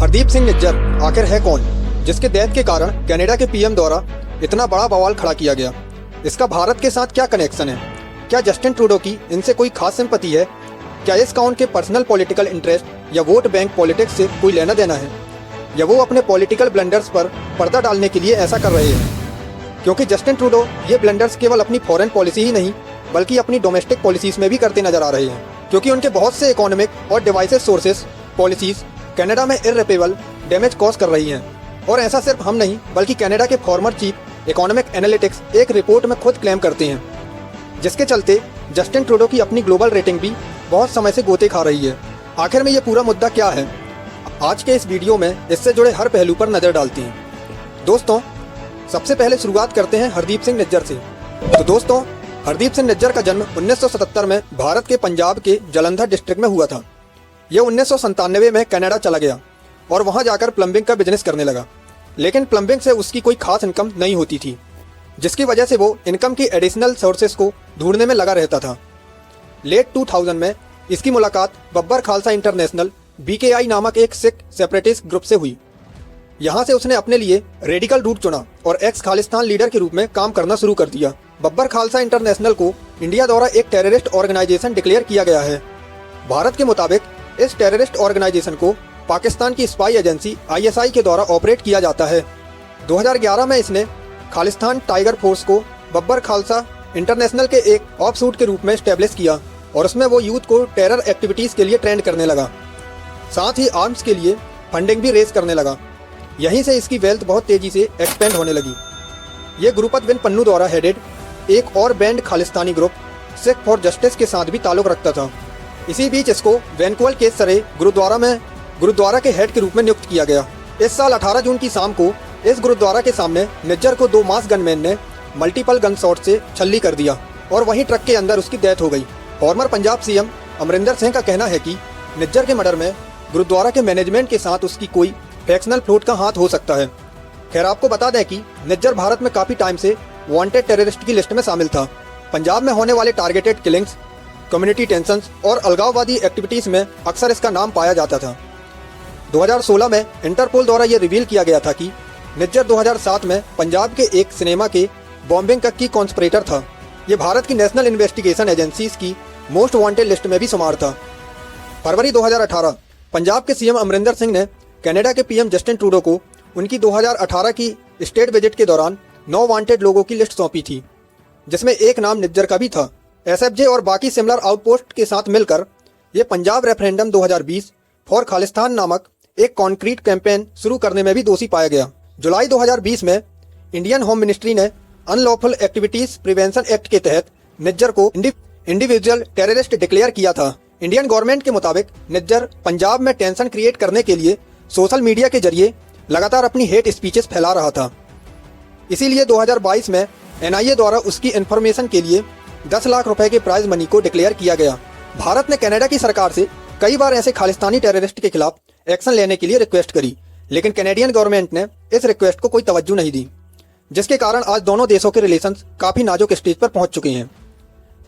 हरदीप सिंह निज्जर आखिर है कौन, जिसके डेथ के कारण कनाडा के पीएम द्वारा इतना बड़ा बवाल खड़ा किया गया? इसका भारत के साथ क्या कनेक्शन है? क्या जस्टिन ट्रूडो की इनसे कोई खास सिंपैथी है? क्या इसका उनके पर्सनल पॉलिटिकल इंटरेस्ट या वोट बैंक पॉलिटिक्स से कोई लेना देना है, या वो अपने पॉलिटिकल ब्लंडर्स पर पर्दा डालने के लिए ऐसा कर रहे हैं? क्योंकि जस्टिन ट्रूडो ये ब्लंडर्स केवल अपनी फॉरेन पॉलिसी ही नहीं बल्कि अपनी डोमेस्टिक पॉलिसीज में भी करते नजर आ रहे हैं, क्योंकि उनके बहुत से इकोनॉमिक और डिवाइसिव सोर्सेस पॉलिसीज कनाडा में इररेपेरेबल डैमेज कॉज कर रही हैं। और ऐसा सिर्फ हम नहीं बल्कि कनाडा के फॉर्मर चीफ इकोनॉमिक एनालिटिक्स एक रिपोर्ट में खुद क्लेम करते हैं, जिसके चलते जस्टिन ट्रूडो की अपनी ग्लोबल रेटिंग भी बहुत समय से गोते खा रही है। आखिर में ये पूरा मुद्दा क्या है? आज के इस वीडियो में इससे जुड़े हर पहलू पर नजर डालते हैं। दोस्तों, सबसे पहले शुरुआत करते हैं हरदीप सिंह निज्जर से। तो दोस्तों, हरदीप सिंह निज्जर का जन्म 1977 में भारत के पंजाब के जालंधर डिस्ट्रिक्ट में हुआ था। ये 1997 में कनाडा चला गया और वहां जाकर प्लम्बिंग का बिजनेस करने लगा, लेकिन प्लम्बिंग से उसकी कोई खास इनकम नहीं होती थी, जिसकी वजह से वो इनकम की एडिशनल सोर्सेस को ढूंढने में लगा रहता था। लेट 2000 में इसकी मुलाकात बब्बर खालसा इंटरनेशनल BKI नामक एक सिख सेपरेटिस्ट ग्रुप से हुई। यहाँ से उसने अपने लिए रेडिकल रूट चुना और एक्स खालिस्तान लीडर के रूप में काम करना शुरू कर दिया। बब्बर खालसा इंटरनेशनल को इंडिया द्वारा एक टेररिस्ट ऑर्गेनाइजेशन डिक्लेयर किया गया है। भारत के मुताबिक इस टेररिस्ट ऑर्गेनाइजेशन को पाकिस्तान की स्पाई एजेंसी ISI के द्वारा ऑपरेट किया जाता है। 2011 में इसने खालिस्तान टाइगर फोर्स को बब्बर खालसा इंटरनेशनल के एक ऑफशूट के रूप में स्टैब्लिश किया और उसमें वो यूथ को टेरर एक्टिविटीज़ के लिए ट्रेंड करने लगा, साथ ही आर्म्स के लिए फंडिंग भी रेज करने लगा। यहीं से इसकी वेल्थ बहुत तेजी से एक्सपेंड होने लगी। ये गुरुपत बिन पन्नू द्वारा हेडेड एक और band Khalistani group Sikh for justice के साथ भी ताल्लुक रखता था। इसी बीच इसको वैनकुअल के सरे गुरुद्वारा के हेड के रूप में नियुक्त किया गया। इस साल 18 जून की शाम को इस गुरुद्वारा के सामने निज्जर को 2 मास गनमैन ने मल्टीपल गन शॉट से छल्ली कर दिया और वहीं ट्रक के अंदर उसकी डेथ हो गई। फॉर्मर पंजाब CM अमरिंदर सिंह का कहना है कि निज्जर के मर्डर में गुरुद्वारा के मैनेजमेंट के साथ उसकी कोई फैक्शनल फ्लोट का हाथ हो सकता है। खैर, आपको बता दें कि निज्जर भारत में काफ़ी टाइम से वांटेड टेररिस्ट की लिस्ट में शामिल था। पंजाब में होने वाले टारगेटेड किलिंग्स, कम्युनिटी टेंशंस और अलगाववादी एक्टिविटीज़ में अक्सर इसका नाम पाया जाता था। 2016 में इंटरपोल द्वारा यह रिवील किया गया था कि निज्जर 2007 में पंजाब के एक सिनेमा के बॉम्बिंग का की कॉन्स्पिरेटर था। ये भारत की नेशनल इन्वेस्टिगेशन एजेंसीज की मोस्ट वांटेड लिस्ट में भी शुमार था। फरवरी 2018 पंजाब के CM अमरिंदर सिंह ने कनाडा के PM जस्टिन ट्रूडो को उनकी 2018 की स्टेट विजिट के दौरान 9 वांटेड लोगों की लिस्ट सौंपी थी, जिसमें एक नाम निज्जर का भी था। SFJ और बाकी सिमिलर आउटपोस्ट के साथ मिलकर ये पंजाब रेफरेंडम 2020 फॉर खालिस्तान नामक एक कॉन्क्रीट कैंपेन शुरू करने में भी दोषी पाया गया। जुलाई 2020 में इंडियन होम मिनिस्ट्री ने अनलॉफुल एक्टिविटीज प्रिवेंशन एक्ट के तहत निज्जर को इंडिविजुअल टेररिस्ट डिक्लेयर किया था। इंडियन गवर्नमेंट के मुताबिक निज्जर पंजाब में टेंशन क्रिएट करने के लिए सोशल मीडिया के जरिए लगातार अपनी हेट स्पीचेस फैला रहा था। इसीलिए 2022 में NIA द्वारा उसकी इन्फॉर्मेशन के लिए 10 लाख रुपए के प्राइज मनी को डिक्लेयर किया गया। भारत ने कनाडा की सरकार से कई बार ऐसे खालिस्तानी टेररिस्ट के खिलाफ एक्शन लेने के लिए रिक्वेस्ट करी, लेकिन कैनेडियन गवर्नमेंट ने इस रिक्वेस्ट को कोई तवज्जो नहीं दी, जिसके कारण आज दोनों देशों के रिलेशंस काफ़ी नाजुक स्टेज पर पहुंच चुके हैं।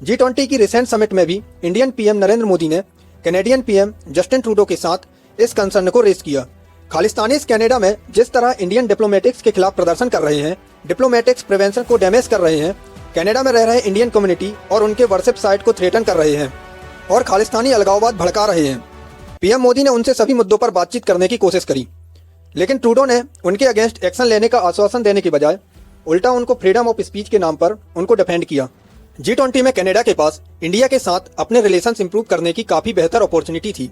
G20 की रिसेंट समिट में भी इंडियन PM नरेंद्र मोदी ने कैनेडियन PM जस्टिन ट्रूडो के साथ इस कंसर्न को रेज किया। खालिस्तानीज कनाडा में जिस तरह इंडियन डिप्लोमेटिक्स के खिलाफ प्रदर्शन कर रहे हैं, डिप्लोमेटिक्स प्रिवेंशन को डैमेज कर रहे हैं, कनाडा में रह रहे इंडियन कम्युनिटी और उनके वर्शिप साइट को थ्रेटन कर रहे हैं और खालिस्तानी अलगाववाद भड़का रहे हैं। PM मोदी ने उनसे सभी मुद्दों पर बातचीत करने की कोशिश करी, लेकिन ट्रूडो ने उनके अगेंस्ट एक्शन लेने का आश्वासन देने के बजाय उल्टा उनको फ्रीडम ऑफ स्पीच के नाम पर उनको डिफेंड किया। G20 में कनाडा के पास इंडिया के साथ अपने रिलेशंस इंप्रूव करने की काफ़ी बेहतर अपॉर्चुनिटी थी,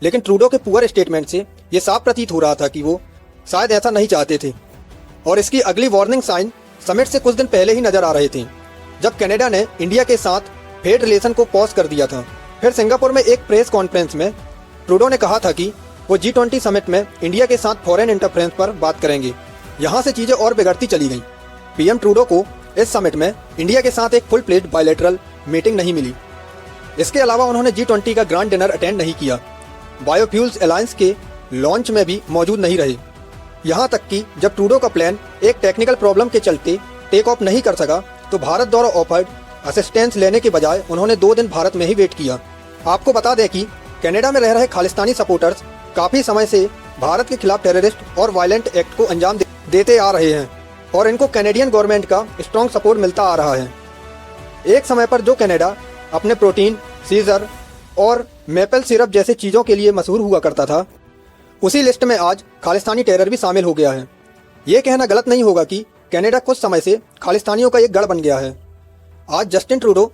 लेकिन ट्रूडो के पुअर स्टेटमेंट से ये साफ प्रतीत हो रहा था कि वो शायद ऐसा नहीं चाहते थे। और इसकी अगली वार्निंग साइन समिट से कुछ दिन पहले ही नजर आ रहे थे, जब कनाडा ने इंडिया के साथ फेड रिलेशन को पॉज कर दिया था। फिर सिंगापुर में एक प्रेस कॉन्फ्रेंस में ट्रूडो ने कहा था कि वो G20 समिट में इंडिया के साथ फॉरेन इंटरफेरेंस पर बात करेंगे। यहाँ से चीज़ें और बिगड़ती चली गईं। PM ट्रूडो को इस समिट में इंडिया के साथ एक फुल प्लेड बायलैटरल मीटिंग नहीं मिली। इसके अलावा उन्होंने G20 का ग्रैंड डिनर अटेंड नहीं किया, बायोफ्यूल्स अलायंस के लॉन्च में भी मौजूद नहीं रहे। यहाँ तक कि जब ट्रूडो का प्लान एक टेक्निकल प्रॉब्लम के चलते टेक ऑफ नहीं कर सका, तो भारत द्वारा ऑफर्ड असिस्टेंस लेने के बजाय उन्होंने 2 दिन भारत में ही वेट किया। आपको बता दें कि कनाडा में रह रहे खालिस्तानी सपोर्टर्स काफ़ी समय से भारत के खिलाफ टेररिस्ट और वायलेंट एक्ट को अंजाम देते आ रहे हैं और इनको कैनेडियन गवर्नमेंट का स्ट्रॉन्ग सपोर्ट मिलता आ रहा है। एक समय पर जो कनाडा अपने प्रोटीन, सीजर और मेपल सिरप जैसे चीज़ों के लिए मशहूर हुआ करता था, उसी लिस्ट में आज खालिस्तानी टेरर भी शामिल हो गया है। ये कहना गलत नहीं होगा कि कनाडा कुछ समय से खालिस्तानियों का एक गढ़ बन गया है। आज जस्टिन ट्रूडो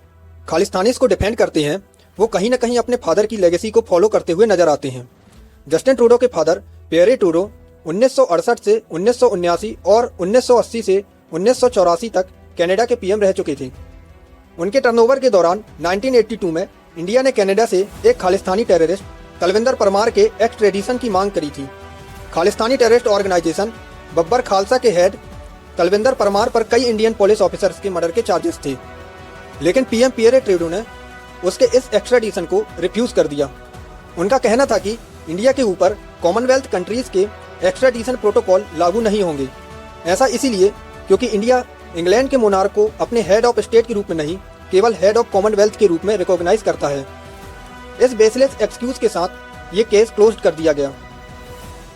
खालिस्तानीज को डिफेंड करते हैं, वो कहीं ना कहीं अपने फादर की लेगेसी को फॉलो करते हुए नजर आते हैं। जस्टिन ट्रूडो के फादर पियरे ट्रूडो 1968 से 1979 और 1980 से 1984 तक कनाडा के पीएम रह चुके थे। उनके टर्नओवर के दौरान 1982 में इंडिया ने कनाडा से एक खालिस्तानी टेररिस्ट तलविंदर परमार के एक्सट्रेडिशन की मांग करी थी। खालिस्तानी टेररिस्ट ऑर्गेनाइजेशन बब्बर खालसा के हेड तलविंदर परमार पर कई इंडियन पुलिस ऑफिसर्स के मर्डर के चार्जेस थे, लेकिन पीएम पियरे ट्रूडो ने उसके इस एक्सट्रेडिशन को रिफ्यूज कर दिया। उनका कहना था कि इंडिया के ऊपर कॉमनवेल्थ कंट्रीज के एक्सट्रेडिशन प्रोटोकॉल लागू नहीं होंगे। ऐसा इसीलिए क्योंकि इंडिया इंग्लैंड के मोनार्क को अपने हेड ऑफ स्टेट के रूप में नहीं, केवल हेड ऑफ कॉमनवेल्थ के रूप में रिकॉग्नाइज करता है। इस बेसलेस एक्सक्यूज के साथ ये केस क्लोज कर दिया गया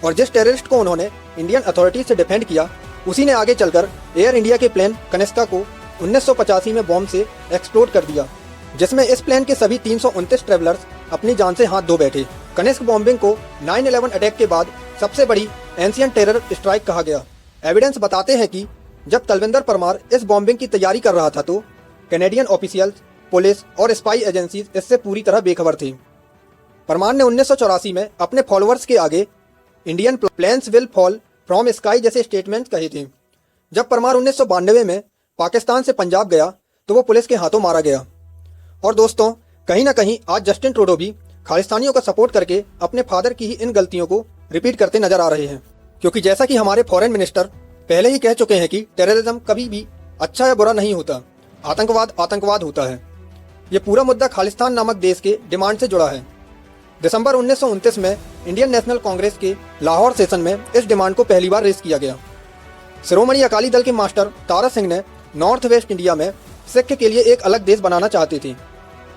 और जिस टेररिस्ट को उन्होंने इंडियन अथॉरिटीज से डिफेंड किया, उसी ने आगे चलकर एयर इंडिया के प्लेन कनिष्का को 1985 में बॉम्ब से एक्सप्लोड कर दिया, जिसमें इस प्लेन के सभी 329 ट्रेवलर्स अपनी जान से हाथ धो बैठे। कनिष्क बॉम्बिंग को 9/11 अटैक के बाद सबसे बड़ी एंशिएंट टेरर स्ट्राइक कहा गया। एविडेंस बताते हैं कि जब तलविंदर परमार इस बॉम्बिंग की तैयारी कर रहा था तो कैनेडियन ऑफिशियल्स, पुलिस और स्पाई एजेंसीज इससे पूरी तरह बेखबर थे। परमार ने 1984 में अपने फॉलोअर्स के आगे Indian plains will fall from sky जैसे स्टेटमेंट कहे थे। जब परमार 1992 में पाकिस्तान से पंजाब गया तो वो पुलिस के हाथों मारा गया। और दोस्तों, कहीं ना कहीं आज जस्टिन ट्रूडो भी खालिस्तानियों का सपोर्ट करके अपने फादर की ही इन गलतियों को रिपीट करते नजर आ रहे हैं, क्योंकि जैसा कि हमारे फॉरेन मिनिस्टर पहले ही कह चुके हैं कि टेररिज्म कभी भी अच्छा या बुरा नहीं होता, आतंकवाद आतंकवाद होता है। ये पूरा मुद्दा खालिस्तान नामक देश के डिमांड से जुड़ा है। दिसंबर 1929 में इंडियन नेशनल कांग्रेस के लाहौर सेशन में इस डिमांड को पहली बार रेज किया गया। शिरोमणि अकाली दल के मास्टर तारा सिंह ने नॉर्थ वेस्ट इंडिया में सिख के लिए एक अलग देश बनाना चाहते थे।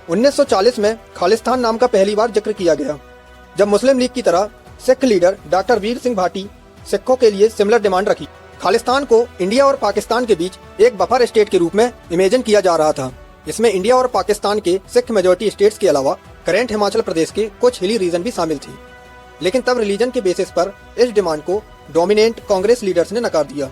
1940 में खालिस्तान नाम का पहली बार जिक्र किया गया, जब मुस्लिम लीग की तरह सिख लीडर डॉक्टर वीर सिंह भाटी सिखों के लिए सिमिलर डिमांड रखी। खालिस्तान को इंडिया और पाकिस्तान के बीच एक बफर स्टेट के रूप में इमेजिन किया जा रहा था। इसमें इंडिया और पाकिस्तान के सिख मेजॉरिटी स्टेट्स के अलावा करेंट हिमाचल प्रदेश के कुछ हिली रीजन भी शामिल थी, लेकिन तब रिलीजन के बेसिस पर इस डिमांड को डोमिनेंट कांग्रेस लीडर्स ने नकार दिया।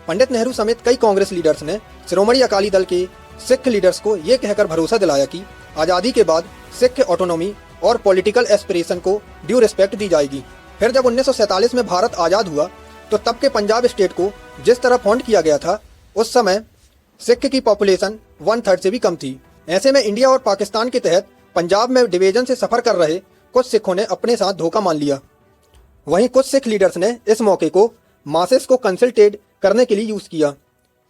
पंडित नेहरू समेत कई कांग्रेस लीडर्स ने शिरोमणि अकाली दल के सिख लीडर्स को ये कहकर भरोसा दिलाया कि आज़ादी के बाद सिख ऑटोनॉमी और पॉलिटिकल एस्पिरेशन को ड्यू रिस्पेक्ट दी जाएगी। फिर जब 1947 में भारत आज़ाद हुआ तो तब के पंजाब स्टेट को जिस तरह फॉन्ड किया गया था, उस समय सिख की पॉपुलेशन 1/3 से भी कम थी। ऐसे में इंडिया और पाकिस्तान के तहत पंजाब में डिवीजन से सफ़र कर रहे कुछ सिखों ने अपने साथ धोखा मान लिया। वहीं कुछ सिख लीडर्स ने इस मौके को मासेस को कंसल्टेड करने के लिए यूज़ किया।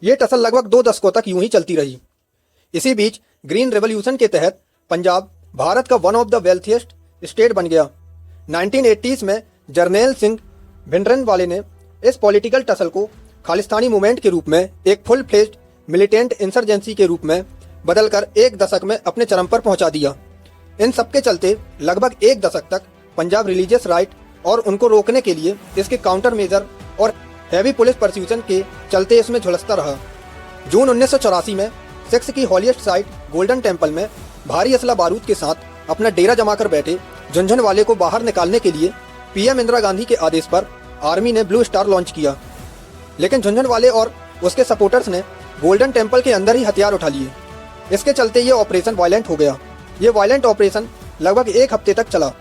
ये टसल लगभग 2 दशकों तक यूं ही चलती रही। इसी बीच ग्रीन रेवोल्यूशन के तहत पंजाब भारत का one of the wealthiest state बन गया। 1980s में जर्नैल सिंह भिंडरनवाले ने इस पॉलिटिकल टसल को खालिस्तानी मूवमेंट के रूप में एक फुल फ्लेज्ड मिलिटेंट इंसर्जेंसी के रूप में बदलकर 1 दशक में अपने चरम पर पहुंचा दिया। इन सबके चलते लगभग 1 दशक तक पंजाब रिलीजियस राइट और उनको रोकने के लिए इसके काउंटर मेजर और हैवी पुलिस परसिक्यूशन के चलते इसमें झुलसता रहा। जून 1984 में सिख्स की हॉलीएस्ट साइट गोल्डन टेम्पल में भारी असला बारूद के साथ अपना डेरा जमा कर बैठे झुंझुनवाले को बाहर निकालने के लिए पीएम इंदिरा गांधी के आदेश पर आर्मी ने ब्लू स्टार लॉन्च किया, लेकिन झुंझुनवाले और उसके सपोर्टर्स ने गोल्डन टेम्पल के अंदर ही हथियार उठा लिए। इसके चलते ये ऑपरेशन वायलेंट हो गया। ये वायलेंट ऑपरेशन लगभग 1 हफ्ते तक चला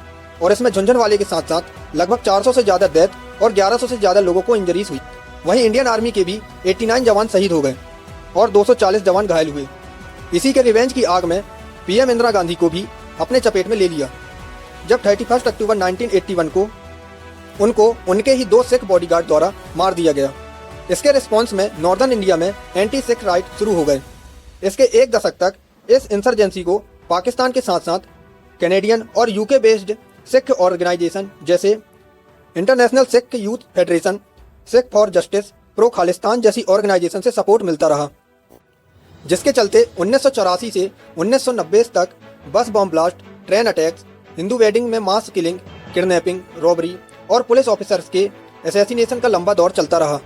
और इसमें झुंझुनवाले के साथ साथ लगभग 400 से ज़्यादा डेथ और 1100 से ज़्यादा लोगों को इंजरीज हुई। वहीं इंडियन आर्मी के भी 89 जवान शहीद हो गए और 240 जवान घायल हुए। इसी के रिवेंज की आग में पीएम इंदिरा गांधी को भी अपने चपेट में ले लिया, जब 31 अक्टूबर 1981 को उनको उनके ही 2 सिख बॉडीगार्ड द्वारा मार दिया गया। इसके रिस्पॉन्स में नॉर्दर्न इंडिया में एंटी सिख राइट शुरू हो गए। इसके 1 दशक तक इस इंसर्जेंसी को पाकिस्तान के साथ साथ कैनेडियन और यूके बेस्ड सिख ऑर्गेनाइजेशन जैसे international Sikh youth federation, Sikh for justice, pro Khalistan जैसी ऑर्गेनाइजेशन से सपोर्ट मिलता रहा, जिसके चलते 1984 से 1990 तक बस bomb blast, train attacks, Hindu wedding में मास किलिंग, किडनैपिंग, रॉबरी और पुलिस ऑफिसर्स के असैसिनेशन का लंबा दौर चलता रहा।